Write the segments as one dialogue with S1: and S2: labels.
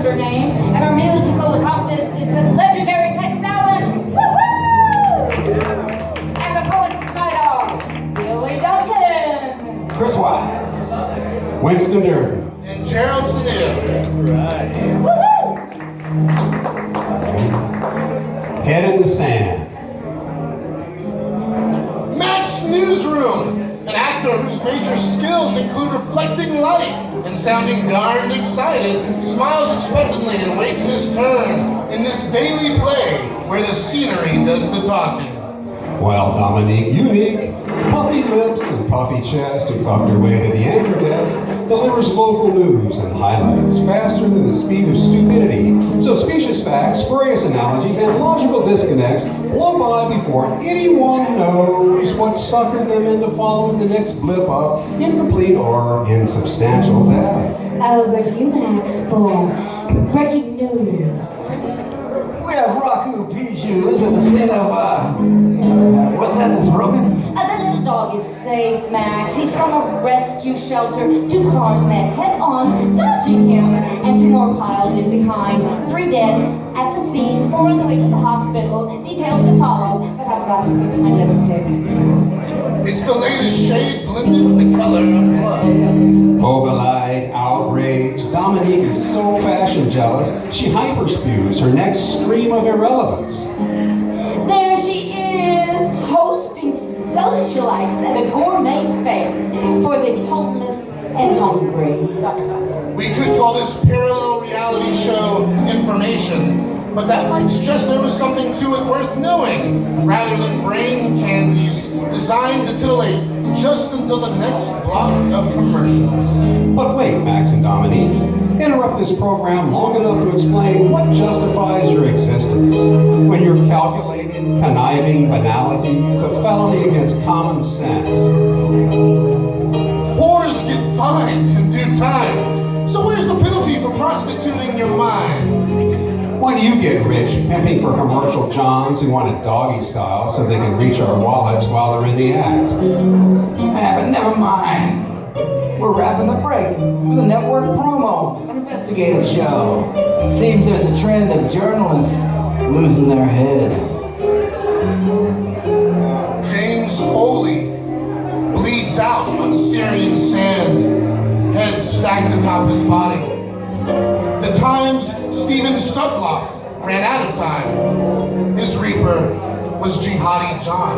S1: her name, and her musical accompanist is the legendary Tex Allen. Woo-hoo! And the poet's night are Billie, Duncan,
S2: Chris White,
S3: Winston, Derden,
S4: and Gerald, Cedillo.
S2: right.
S1: woo-hoo!
S3: Head in the sand.
S4: Max Newsroom, an actor whose major skills include reflecting light and sounding darned excited, smiles expectantly and waits his turn in this daily play where the scenery does the talking.
S3: Well, Dominique, unique, puffy lips and puffy chest, who fucked her way to the anchor desk, delivers local news and highlights faster than the speed of stupidity. So specious facts, spurious analogies, and logical disconnects blow by before anyone knows what suckered them into following the next blip of incomplete or insubstantial data.
S1: Over to you, Max, for breaking news.
S2: We have Raku Pijus at the scene of, what's that that's broken?
S1: The little dog is safe, Max. He's from a rescue shelter. 2 cars met head-on, dodging him, and 2 more piled in behind. 3 dead at the scene, 4 on the way to the hospital. Details to follow, but I've got to fix my lipstick.
S4: It's the latest shade blended with the color of blood.
S3: Ogle-eyed, outraged, Dominique is so fashion jealous, she hyperspews her next scream of irrelevance.
S1: There she is, hosting socialites at a gourmet fair for the homeless and hungry.
S4: We could call this parallel reality show information, but that might suggest there was something to it worth knowing, rather than brain candies designed to titillate just until the next block of commercials.
S3: But wait, Max and Dominique, interrupt this program long enough to explain what justifies your existence when your calculating, conniving banality is a felony against common sense.
S4: Whores get fined in due time, so where's the penalty for prostituting your mind?
S3: Why do you get rich pimping for commercial johns who want it doggy style so they can reach our wallets while they're in the act?
S2: But never mind. We're wrapping the break with a network promo, an investigative show. Seems there's a trend of journalists losing their heads.
S4: James Foley bleeds out on Syrian sand, head stacked atop his body. The Times' Stephen Sudloff ran out of time. His reaper was Jihadi John.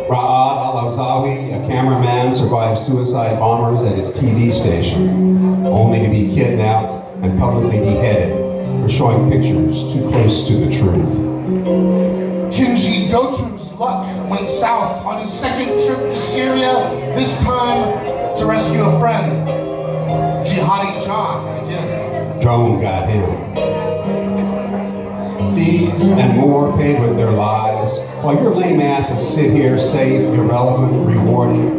S3: Ra'ad al-Awzawi, a cameraman, survived suicide bombers at his TV station, only to be kidnapped and publicly beheaded for showing pictures too close to the truth.
S4: Kinji Goto's luck went south on his second trip to Syria, this time to rescue a friend. Jihadi John again.
S3: Drone got him. These and more paid with their lives, while your lame asses sit here safe, irrelevant, rewarding.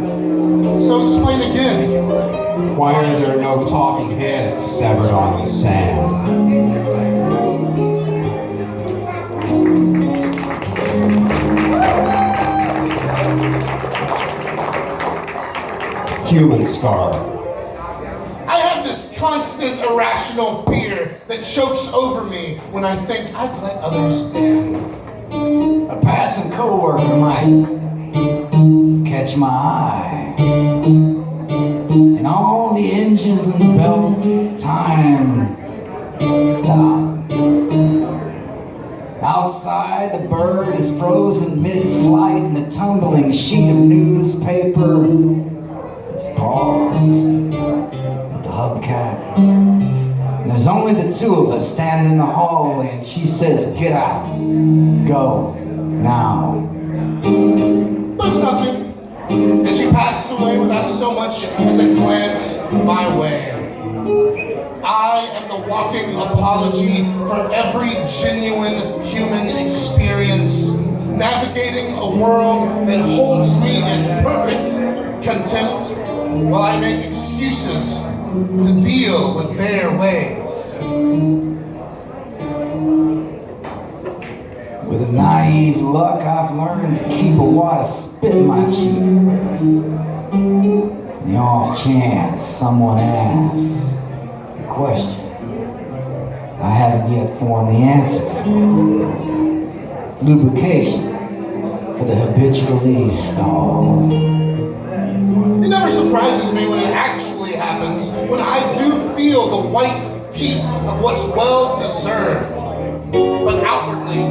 S4: So explain again.
S3: Why are there no talking heads severed on the sand? Human scar.
S4: I have this constant irrational fear that chokes over me when I think I've let others down.
S2: A passing coworker might catch my eye. And all the engines and belts of time stop. Outside, the bird is frozen mid-flight and the tumbling sheet of newspaper is paused at the hubcap. And there's only the 2 of us standing in the hallway, and she says, "Get out. Go. Now."
S4: But it's nothing. And she passes away without so much as a glance my way. I am the walking apology for every genuine human experience, navigating a world that holds me in perfect contempt while I make excuses to deal with their ways.
S2: With a naive luck, I've learned to keep a wad of spit in my cheek. The off chance someone asks a question. I haven't yet formed the answer. Lubrication for the habitually stalled.
S4: It never surprises me when it actually happens, when I do feel the white heat of what's well deserved. But outwardly,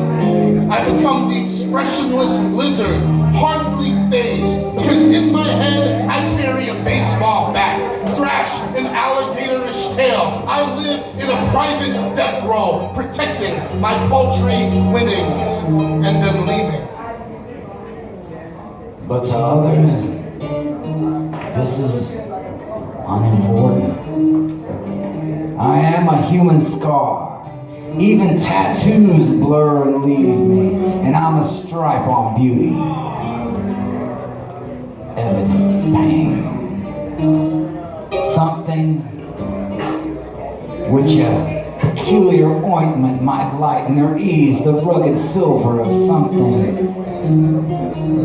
S4: I become the expressionless lizard, hardly phased, because in my head I carry a baseball bat, thrash an alligatorish tail. I live in a private death row, protecting my paltry winnings, and then leaving.
S2: But to others, this is unimportant. I am a human scar. Even tattoos blur and leave me, and I'm a stripe on beauty. Evidence of pain. Something which a peculiar ointment might lighten or ease the rugged silver of something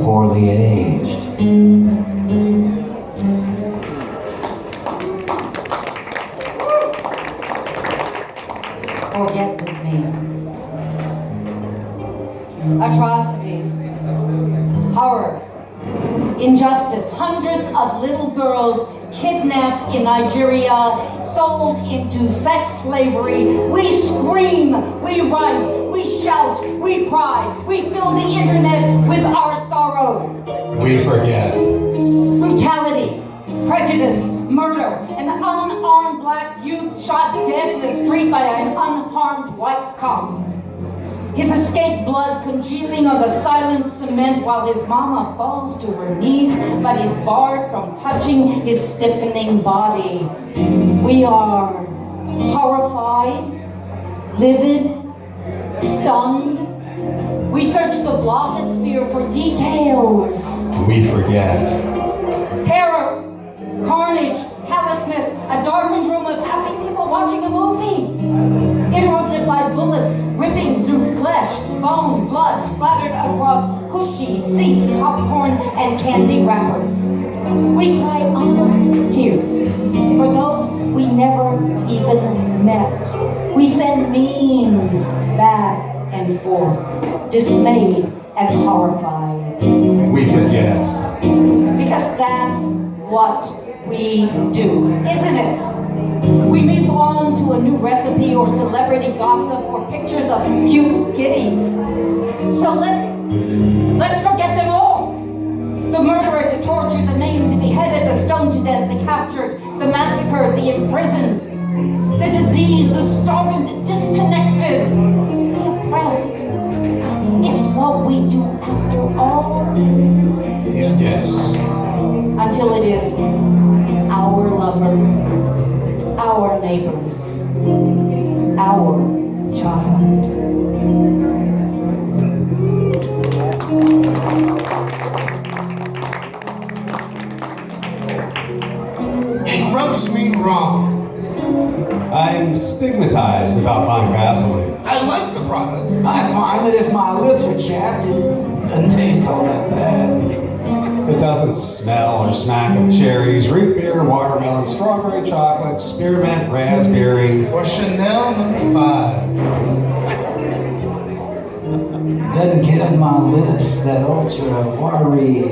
S2: poorly aged.
S1: Forget with me. Atrocity, horror, injustice, hundreds of little girls kidnapped in Nigeria, sold into sex slavery. We scream, we write, we shout, we cry, we fill the internet with our sorrow.
S3: We forget.
S1: Brutality, prejudice, murder, an unarmed black youth shot dead in the street by an unharmed white cop. His escaped blood congealing on the silent cement while his mama falls to her knees, but is barred from touching his stiffening body. We are horrified, livid, stunned. We search the blogosphere for details.
S3: We forget.
S1: Terror, carnage, callousness, a darkened room of happy people watching a movie. Interrupted by bullets ripping through flesh, bone, blood splattered across cushy seats, popcorn, and candy wrappers. We cry honest tears for those we never even met. We send memes back and forth, dismayed and horrified.
S3: We forget.
S1: Because that's what we do, isn't it? We move on to a new recipe or celebrity gossip or pictures of cute kitties. So let's forget them all. The murderer, the tortured, the maimed, the beheaded, the stoned to death, the captured, the massacred, the imprisoned, the diseased, the starving, the disconnected, the oppressed. It's what we do after all.
S3: Yes.
S1: Until it is our lover, our neighbors, our child.
S4: It rubs me wrong.
S3: I'm stigmatized about buying Vaseline.
S4: I like the product.
S2: I find that if my lips are chapped, it doesn't taste all that bad.
S3: It doesn't smell or smack of cherries, root beer, watermelon, strawberry chocolate, spearmint, raspberry.
S4: Or Chanel No. 5.
S2: Doesn't give my lips that ultra watery,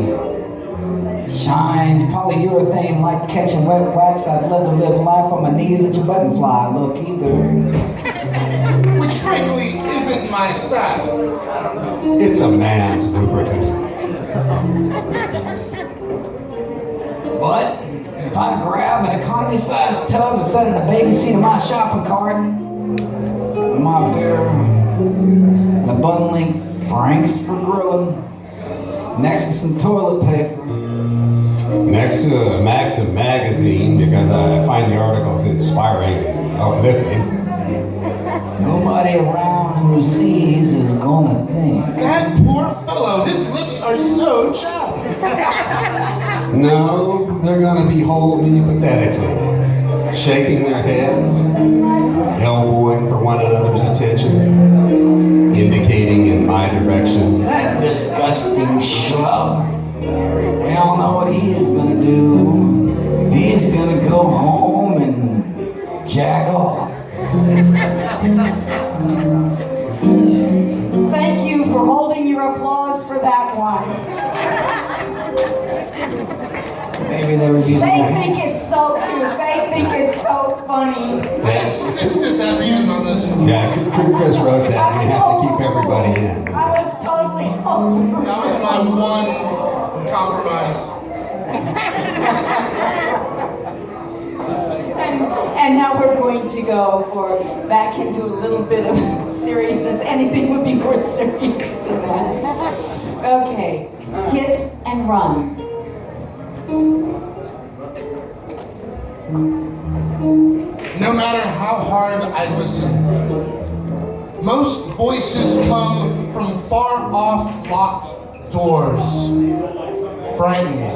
S2: shined polyurethane like catching wet wax. I'd love to live life on my knees at your button fly look either.
S4: Which frankly isn't my style.
S3: It's a man's lubricant.
S2: But if I grab an economy-sized tub and set in the baby seat of my shopping cart, my beer, and a bun-length Frank's for grilling, next to some toilet paper,
S3: Next to a Maxim magazine because I find the articles inspiring and uplifting.
S2: nobody around who sees is gonna think.
S4: That poor fellow, his lips are so chapped.
S3: No, they're gonna behold me pathetically, shaking their heads, elbowing for one another's attention, indicating in my direction.
S2: That disgusting schlub. We all know what he is gonna do. He's gonna go home and jack off.
S1: Thank you for holding your applause for that one.
S2: Maybe they were using
S1: They
S2: it.
S1: think it's so cute. They think it's so funny.
S4: I insisted that we end on this one.
S3: Yeah, Chris wrote that. We have to keep everybody in.
S1: I was totally over.
S4: That was my one compromise.
S1: And now we're going to go back into a little bit of seriousness. Anything would be more serious than that. Okay, hit and run.
S4: No matter how hard I listen, most voices come from far off locked doors. Frightened.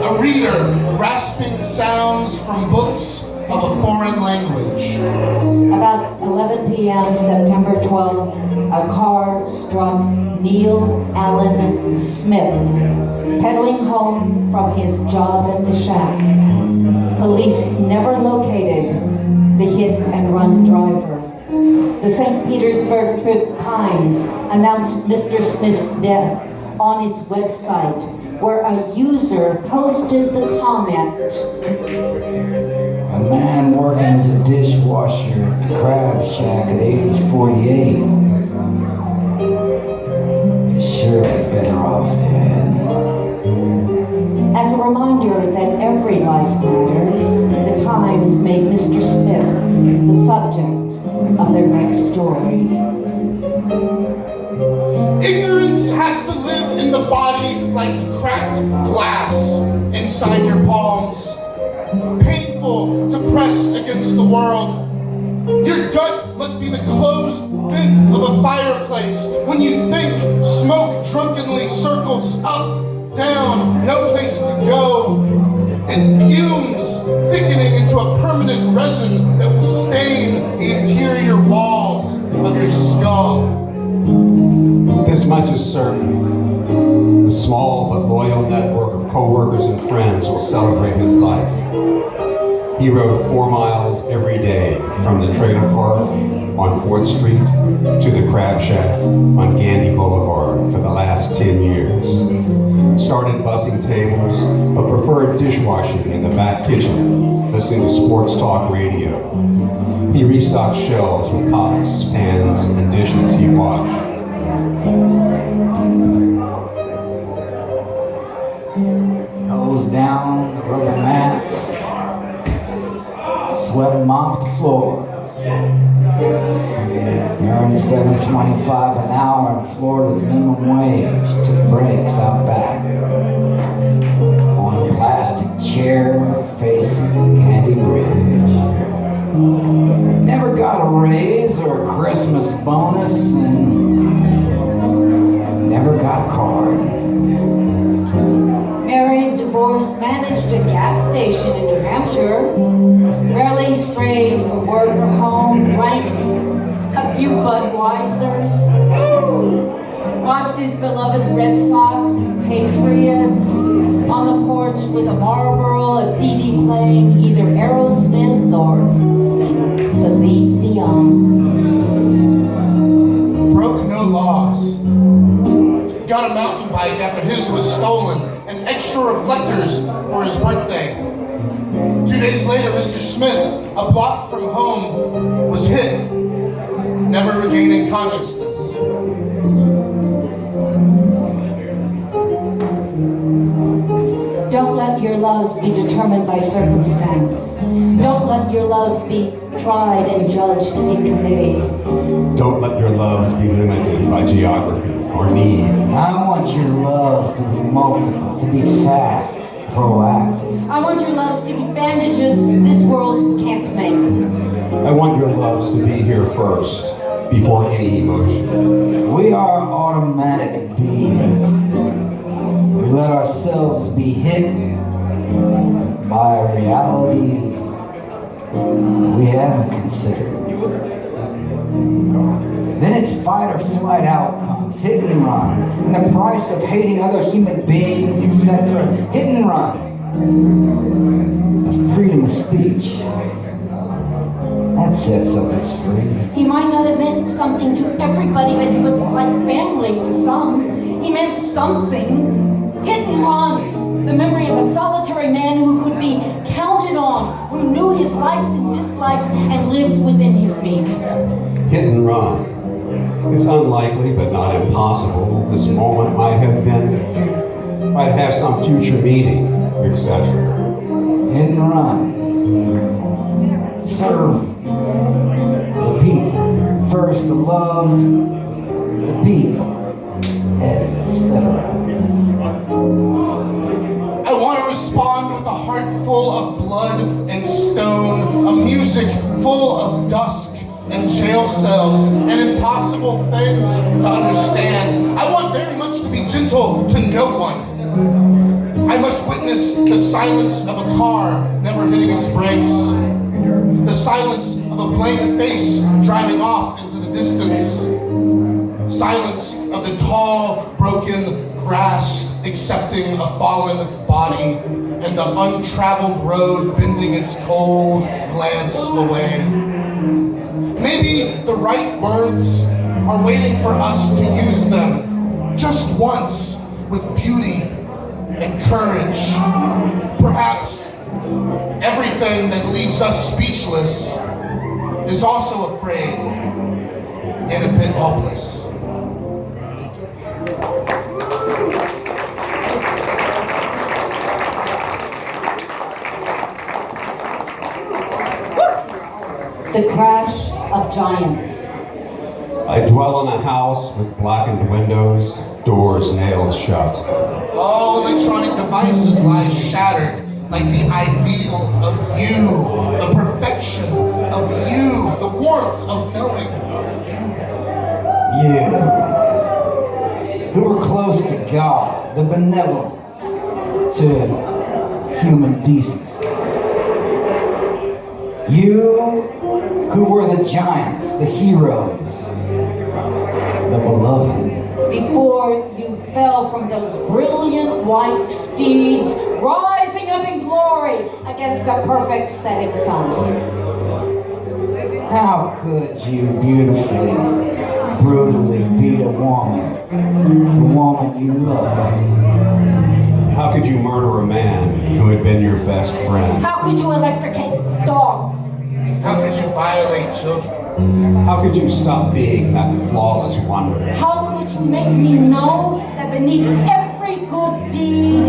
S4: A reader rasping sounds from books of a foreign language.
S1: About 11 p.m. September 12th, a car struck Neil Allen Smith, pedaling home from his job at the shack. Police never located the hit-and-run driver. The St. Petersburg Times announced Mr. Smith's death on its website, where a user posted the comment,
S2: A man working as a dishwasher at the crab shack at age 48 is surely better off dead.
S1: as a reminder that every life matters. The Times made Mr. Smith the subject of their next story.
S4: Ignorance has to live in the body like cracked glass inside your palms. Painful to press against the world. Your gut must be the closed vent of a fireplace when you think smoke drunkenly circles up, down, no place to go. It fumes, thickening into a permanent resin that will stain the interior walls of your skull.
S3: This much is certain. The small but loyal network of co-workers and friends will celebrate his life. He rode 4 miles every day from the trailer park on 4th Street to the crab shack on Gandy Boulevard for the last 10 years. Started bussing tables, but preferred dishwashing in the back kitchen, listening to sports talk radio. He restocked shelves with pots, pans, and dishes he washed.
S2: Hose down the rubber mats, swept and mopped the floors. Earned $7.25 an hour in Florida's minimum wage. Took breaks out back on a plastic chair facing Candy Bridge. Never got a raise or a Christmas bonus, and never got a card.
S1: Married, divorced, managed a gas station in New Hampshire. Rarely strayed from work or home. Drank a few Budweisers. Watched his beloved Red Sox and Patriots on the porch with a Marlboro, a CD playing either Aerosmith or Celine Dion.
S4: Broke no laws. Got a mountain bike after his was stolen and extra reflectors for his birthday. 2 days later, Mr. Smith, a block from home, was hit, never regaining consciousness.
S1: Don't let your loves be determined by circumstance. Don't let your loves be tried and judged in committee.
S3: Don't let your loves be limited by geography or need.
S2: I want your loves to be multiple, to be fast, proactive.
S1: I want your loves to be bandages this world can't make.
S3: I want your loves to be here first, before any emotion.
S2: We are automatic beings. We let ourselves be hit by a reality we haven't considered. Then it's fight or flight outcomes, hit and run, and the price of hating other human beings, etc. Hit and run. The freedom of speech. That said something's free.
S1: He might not have meant something to everybody, but he was like family to some. He meant something. Hit and run. The memory of a solitary man who could be counted on, who knew his likes and dislikes and lived within his means.
S3: Hit and run. It's unlikely, but not impossible. This moment might have some future meaning, etc.
S2: Hit and run. Serve the people. First the love, the people, etc.
S4: I want to respond with a heart full of blood and stone, a music full of dusk and jail cells and impossible things to understand. I want very much to be gentle to no one. I must witness the silence of a car never hitting its brakes, the silence of a blank face driving off into the distance, silence of the tall, broken grass accepting a fallen body, and the untraveled road bending its cold glance away. Maybe the right words are waiting for us to use them just once with beauty and courage. Perhaps everything that leaves us speechless is also afraid and a bit helpless.
S1: The crash of giants.
S3: I dwell in a house with blackened windows, doors nailed shut.
S4: All electronic devices lie shattered like the ideal of you, the perfection of you, the warmth of knowing
S2: You, who are close to God, the benevolence to human decency. You, who were the giants, the heroes, the beloved.
S1: Before you fell from those brilliant white steeds, rising up in glory against a perfect setting sun.
S2: How could you beautifully, brutally beat a woman, the woman you loved?
S3: How could you murder a man who had been your best friend?
S1: How could you electrocute dogs?
S4: How could you violate children?
S3: How could you stop being that flawless wonder?
S1: How could you make me know that beneath every good deed,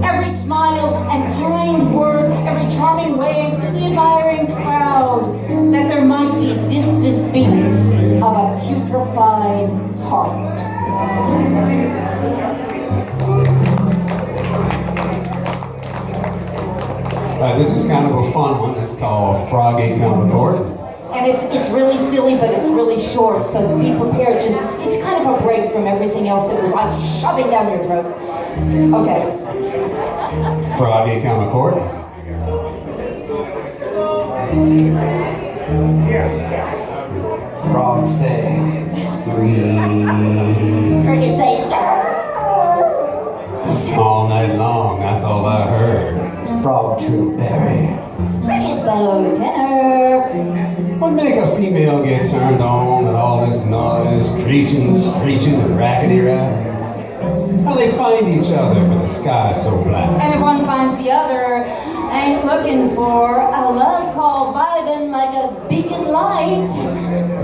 S1: every smile and kind word, every charming wave to the admiring crowd, that there might be distant beats of a putrefied heart?
S3: This is kind of a fun one. It's called Froggy Come Court.
S1: And it's really silly, but it's really short, so be prepared. It's kind of a break from everything else that we're like shoving down your throats. Okay.
S3: Froggy Come Court.
S2: Frogs say, scream.
S1: Crickets say,
S3: All night long, that's all I heard.
S2: Frog true berry.
S1: cricket bow tenor.
S3: What make a female get turned on with all this noise, screeching, and rackety-rack? How they find each other when the sky's so black?
S1: And if one finds the other, ain't looking for a love call vibing like a beacon light.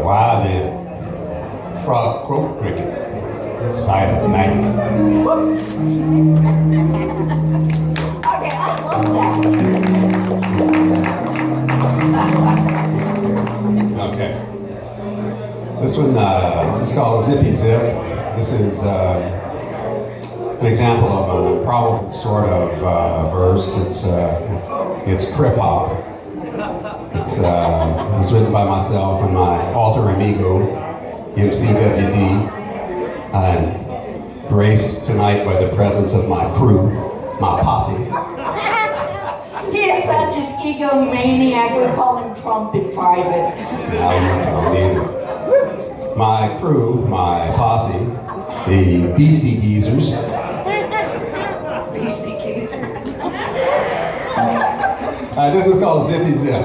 S3: Why then? Frog croak cricket, silent night.
S1: Whoops. Okay, I love that.
S3: Okay. This one, this is called Zippy Zip. This is an example of an improbable sort of verse. It's crip hop. It was written by myself and my alter amigo, MCWD, and graced tonight by the presence of my crew, my posse.
S1: He is such an egomaniac, we call him Trump in private.
S3: Now you don't either. My crew, my posse, the Beastie Geezers. This is called Zippy Zip.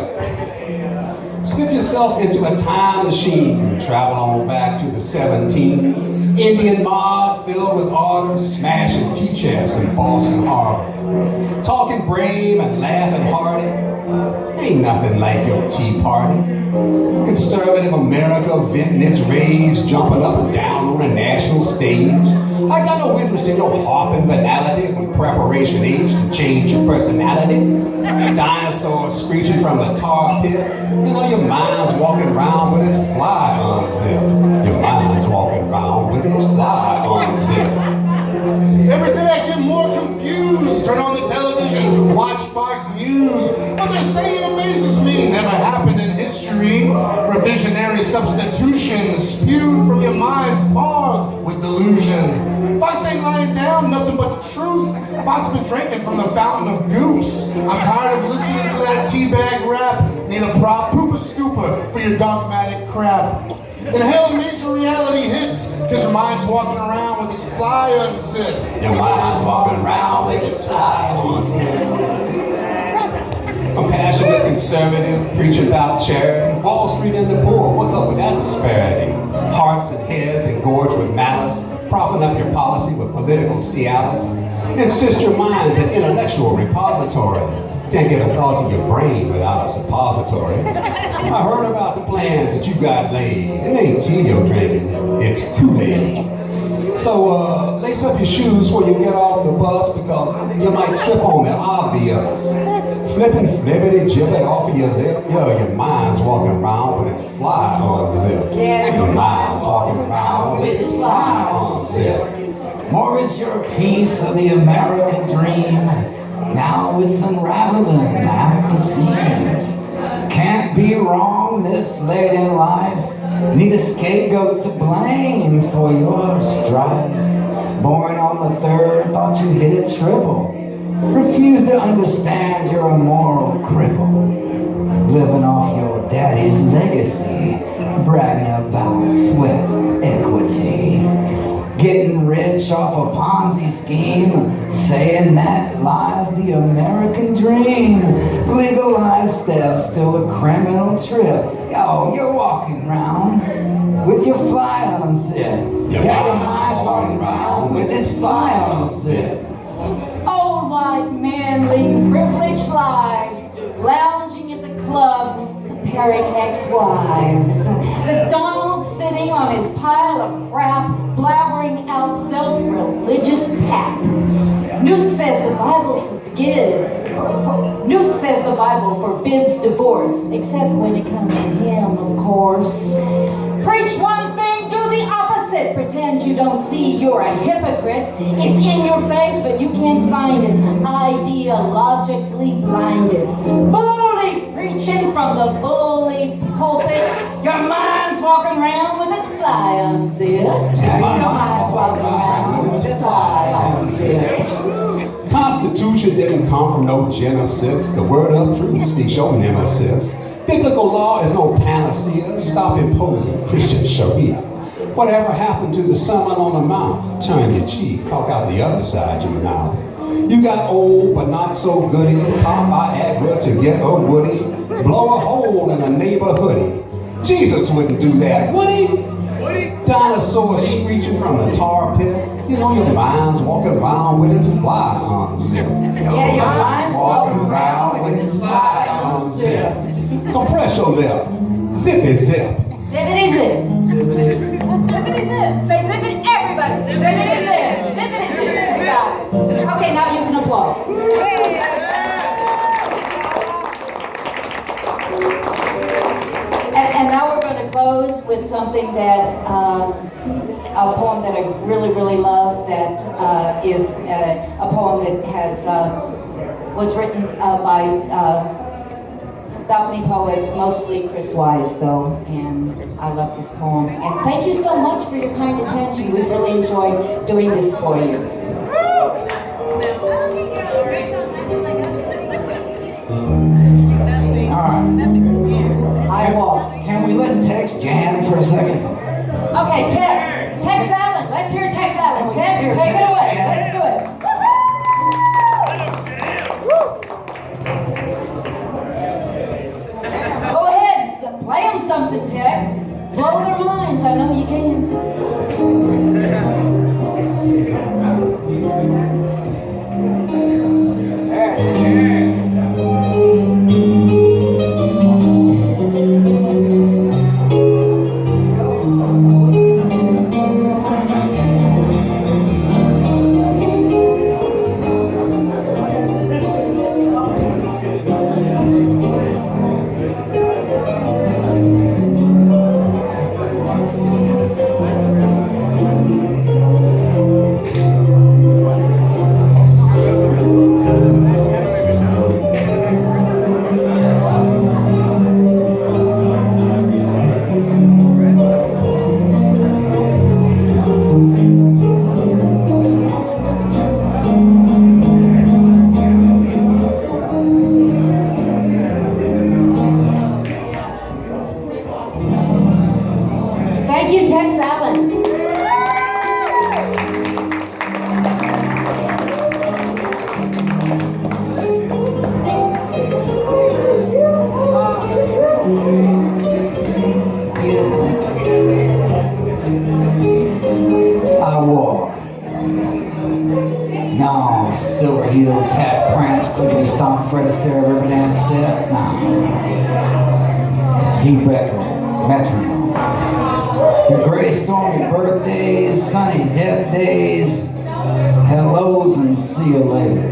S3: Slip yourself into a time machine, travel on back to the 17s. Indian mob filled with ardor, smashing tea chests in Boston Harbor. Talking brave and laughing hearty, ain't nothing like your tea party. Conservative America venting its rage, jumping up and down on a national stage. I got no interest in your harping banality when preparation age can change your personality. Dinosaurs screeching from the tar pit. You know your mind's walking around with its fly unzipped. Your mind's walking around with its fly unzipped.
S4: Every day I get more confused. Turn on the television, watch Fox News. What they're saying amazes me. Never happened in history. Revisionary substitution spewed from your mind's fog with delusion. Fox ain't lying down, nothing but the truth. Fox been drinking from the fountain of goose. I'm tired of listening to that teabag rap. Need a prop pooper scooper for your dogmatic crap. And hell, major reality hits, because your mind's walking around with its fly unzipped.
S2: Your mind's walking around with its fly unzipped.
S3: Compassionate conservative, preaching about charity. Wall Street and the poor, what's up with that disparity? Hearts and heads engorged with malice, propping up your policy with political Cialis. Insist your mind's an intellectual repository. Can't get a thought to your brain without a suppository. I heard about the plans that you got laid. It ain't tea you're drinking, it's Kool-Aid. So lace up your shoes before you get off the bus because you might trip on the obvious. Flipping flippity gibbet off of your lip. Yo, your mind's walking around with its fly unzipped. Your mind's walking around with its fly unzipped.
S2: More is your piece of the American dream. Now it's unraveling at the seams. Can't be wrong this late in life. Need a scapegoat to blame for your strife. Born on the third, thought you hit it triple. Refuse to understand you're a moral cripple. Living off your daddy's legacy. Bragging about sweat equity. Getting rich off a Ponzi scheme, saying that lies the American dream. Legalized theft, still a criminal trip. Yo, you're walking around with your fly unzipped. Your mind's walking around with this fly unzipped.
S1: Old white men leading privileged lives, lounging at the club, comparing ex-wives. The Donald sitting on his pile of crap, blabbering out self-religious pap. Newt says the Bible forbids divorce, except when it comes to him, of course. Preach one thing, do the opposite. Pretend you don't see you're a hypocrite. It's in your face, but you can't find it. Ideologically blinded. Bully preaching from the bully pulpit. Your mind's walking around with its fly unzipped. Your mind's walking around with its fly unzipped.
S3: Constitution didn't come from no Genesis. The word of truth speaks your nemesis. Biblical law is no panacea. Stop imposing Christian Sharia. Whatever happened to the Sermon on the Mount? Turn your cheek, talk out the other side your mouth. You got old but not so goody. Pop Viagra to get a woody. Blow a hole in a neighbor hoodie. Jesus wouldn't do that, would he? Dinosaurs screeching from the tar pit. You know your mind's walking around with its fly unzipped.
S1: Yeah, your mind's walking around with its fly
S3: unzipped. Compress your lip. Zippy zip.
S1: Zippity zip. Zippity zip. Say zippity, everybody. Zippity zip. Zippity zip. Got it. Okay, now you can applaud. And now we're going to close with something that, a poem that I really, really love, that is a poem that was written by balcony poets, mostly Chris Wise though, and I love this poem. And thank you so much for your kind attention. We've really enjoyed doing this for you.
S2: I walk. Can we let Tex jam for a second?
S1: Okay, Tex Allen. Let's hear Tex Allen. Tex, take it away. Let's do it. Go ahead. Tex. Blow their minds, I know you can. Thank you, Tex Allen.
S2: I walk. No, silver heel, tap, prance, clickety stomp, Fred Astaire, river dance step. Nah. It's deep echo, metronome. The gray stormy birthdays, sunny death days, hellos and see you later.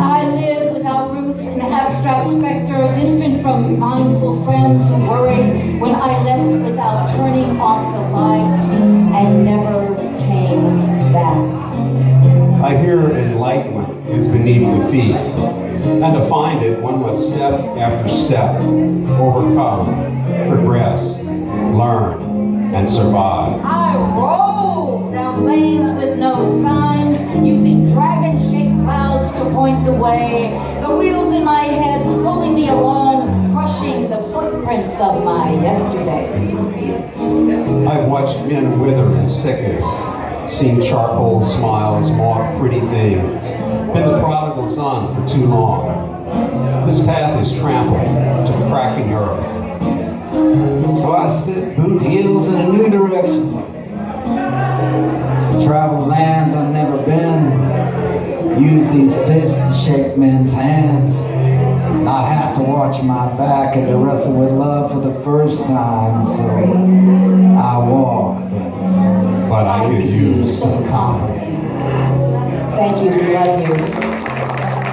S1: I live without roots in abstract spectre, distant from mindful friends who worried when I left without turning off the light and never came back.
S3: I hear enlightenment is beneath the feet, and to find it, one must step after step, overcome, progress, learn, and survive.
S1: I roll down lanes with no signs, using dragon-shaped clouds to point the way. The wheels in my head pulling me along, crushing the footprints of my yesterdays.
S3: I've watched men wither in sickness, seen charcoal smiles mock pretty things, been the prodigal son for too long. This path is trampled to cracking earth.
S2: So I sit boot heels in a new direction. To travel lands I've never been. Use these fists to shake men's hands. Not have to watch my back and to wrestle with love for the first time. So I walk,
S3: But I could use
S2: some company.
S1: Thank you, we love you.